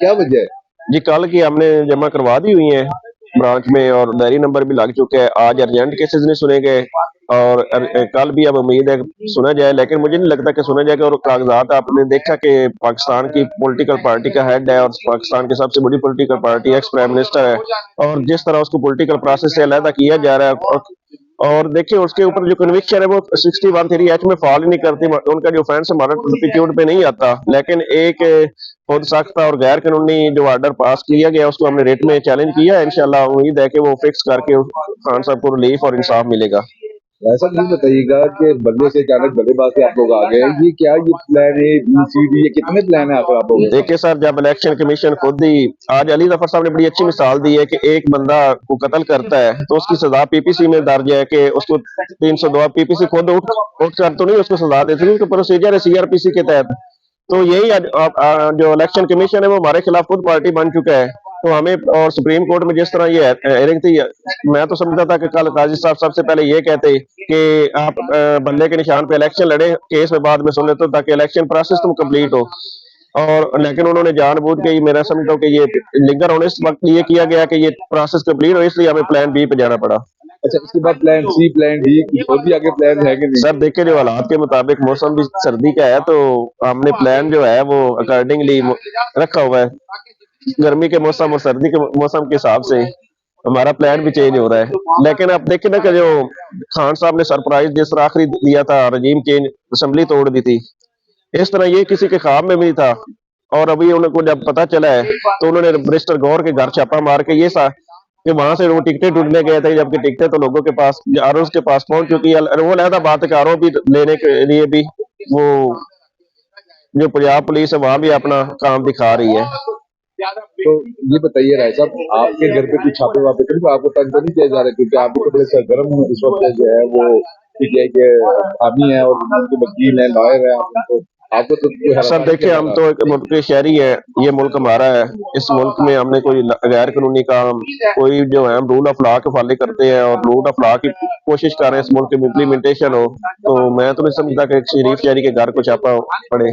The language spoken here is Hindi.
क्या वजह है? जी कल की हमने जमा करवा दी हुई है ब्रांच में और डायरी नंबर भी लग चुके हैं। आज अर्जेंट केसेस नहीं सुने गए और कल भी अब उम्मीद है सुना जाए, लेकिन मुझे नहीं लगता कि सुना जाएगा। और कागजात आपने देखा कि पाकिस्तान की पॉलिटिकल पार्टी का हेड है और पाकिस्तान की सबसे बड़ी political party ex prime minister है, और जिस तरह उसको पॉलिटिकल प्रोसेस से अलहदा किया जा रहा है, और देखिए उसके ऊपर जो कन्विक्शन है वो 61(3)H में फॉल ही नहीं करती। उनका जो ऑफेंस हमारा टर्पिट्यूड पे नहीं आता, लेकिन एक खुद सख्त और गैर कानूनी जो ऑर्डर पास किया गया उसको हमने रेट में चैलेंज किया है। इंशाल्लाह उम्मीद है कि वो फिक्स करके खान साहब को रिलीफ और इंसाफ मिलेगा। ऐसा नहीं बताइएगा कि बल्ले से अचानक बल्लेबाज से आप लोग आ गए, ये क्या, ये plan A B C D, ये कितने प्लान है आखिर आप लोगों के पास? देखिए सर, जब इलेक्शन कमीशन खुद ही आज अली जफर साहब ने बड़ी अच्छी मिसाल दी है कि एक बंदा को कत्ल करता है तो उसकी सजा पीपीसी में दर्ज है कि उसको 302 पीपीसी खुद उठ कर तो नहीं उसको सजा देती, उसका प्रोसीजर है सीआरपीसी के तहत। तो यही जो इलेक्शन कमीशन है वो हमारे खिलाफ खुद पार्टी बन चुका है। तो हमें और सुप्रीम कोर्ट में जिस तरह ये हेयरिंग थी, मैं तो समझता था कि कल काजी साहब सबसे पहले ये कहते कि आप बल्ले के निशान पे इलेक्शन लड़े, केस में बाद में सुन लेते ताकि इलेक्शन प्रोसेस तुम कंप्लीट हो। और लेकिन उन्होंने जानबूझ के, मेरा समझता हूँ कि ये लिंगर होने इस वक्त ये किया गया कि ये प्रोसेस कंप्लीट हो, इसलिए हमें प्लान बी पे जाना पड़ा। अच्छा, इसके बाद प्लान सी, प्लान डी, कुछ और भी आगे प्लान है कि नहीं? सर देखिए, जो हालात के मुताबिक मौसम भी सर्दी का है तो हमने प्लान जो है वो अकॉर्डिंगली रखा हुआ है। गर्मी के मौसम और सर्दी के मौसम के हिसाब से हमारा प्लान भी चेंज हो रहा है। लेकिन अब देखिए ना कि जो खान साहब ने सरप्राइज जिस तरह आखिरी दिया था, रजीम चेंज, असेंबली तोड़ दी थी, इस तरह ये किसी के ख्वाब में भी नहीं था। और अभी उनको जब पता चला है तो उन्होंने मिनिस्टर गौर के घर छापा मार के ये सा कि वहां से वो टिकटें ढूंढने गए थे, जबकि टिकटें तो लोगों के पास, आर के पास पहुंच चुकी है। वो अलहदा बात है कि आर भी लेने के लिए भी वो जो पंजाब पुलिस है वहां भी अपना काम दिखा रही है। तो ये बताइए राय साहब, आपके घर पे कुछ छापे वापे तो आपको तंग तो नहीं किया जा रहा, क्योंकि आप भी तो बड़े सरगर्म इस वक्त जो है वो, ठीक है कि हामी है और उनके वकील है, लॉयर है, आपको तो सर देखिए, हम तो एक मुल्क के शहरी है, ये मुल्क हमारा है। इस मुल्क में हमने कोई गैर कानूनी काम, कोई जो है हम रूल ऑफ लॉ के फॉलो करते हैं और रूल ऑफ लॉ की कोशिश कर रहे हैं इस मुल्क की इम्प्लीमेंटेशन हो। तो मैं तो नहीं समझता कि शरीफ शहरी के घर को छापा पड़े।